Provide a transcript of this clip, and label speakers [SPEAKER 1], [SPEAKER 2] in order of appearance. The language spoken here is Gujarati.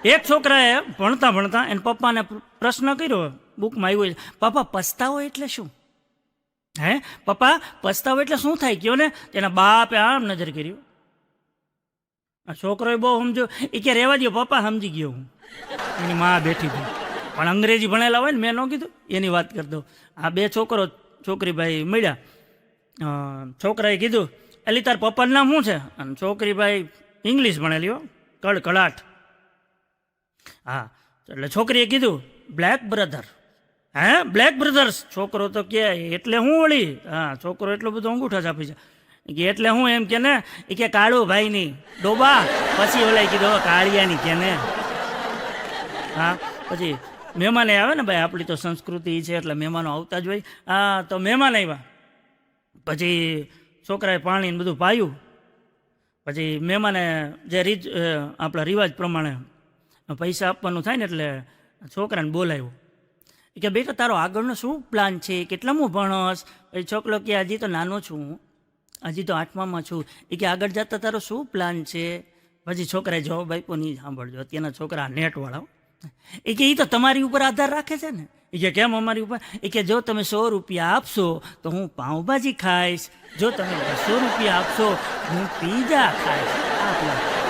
[SPEAKER 1] એક છોકરાએ ભણતા ભણતા એને પપ્પાને પ્રશ્ન કર્યો, બુકમાં આવ્યું છે, પપ્પા પસ્તાવો એટલે શું? હે પપ્પા પસ્તાવો એટલે શું થાય કયો ને? તેના બાપે આમ નજર કર્યું. આ છોકરોએ બહુ સમજો, એ કે રહેવા દો પપ્પા, સમજી ગયો હું. એની માં બેઠી હતી, પણ અંગ્રેજી ભણેલા હોય ને, મેં ન કીધું એની વાત કરતો. આ બે છોકરી ભાઈ મળ્યા. છોકરાએ કીધું, એલી તાર પપ્પાનું નામ શું છે? અને છોકરી ભાઈ ઇંગ્લિશ ભણેલી હો, કડકડાટ. હા, એટલે છોકરીએ કીધું બ્લેક બ્રધર. હે બ્લેક બ્રધર્સ? છોકરો તો કે એટલે હું વળી? હા, છોકરો એટલો બધો અંગૂઠા જ આપી છે કે એટલે હું એમ કે ને, એ કે કાળું ભાઈની ડોબા. પછી ઓલા કીધું કાળિયાની કે ને. હા, પછી મહેમાને આવે ને ભાઈ, આપણી તો સંસ્કૃતિ છે એટલે મહેમાનો આવતા જ હોય. હા, તો મહેમાન આવ્યા, પછી છોકરાએ પાણી બધું પાયું. પછી મહેમાને જે આપણા રિવાજ પ્રમાણે પૈસા આપવાનું થાય ને, એટલે છોકરાને બોલાવ્યો. કે બેટા તારો આગળનો શું પ્લાન છે? કેટલામું ભણસ? પછી છોકરો કે હજી તો નાનો છું, હજી તો 8મામાં છું. એ કે આગળ જતા તારો શું પ્લાન છે? પછી છોકરાએ જવાબ આપ્યો, નહીં સાંભળજો, અત્યારના છોકરા નેટવાળા. એ કે એ તો તમારી ઉપર આધાર રાખે છે ને. એ કે કેમ અમારી ઉપર? એ કે જો તમે 100 રૂપિયા આપશો તો હું પાઉંભાજી ખાઈશ, જો તમે 200 રૂપિયા આપશો હું પીઝા ખાઈશ. આ પ્લાન.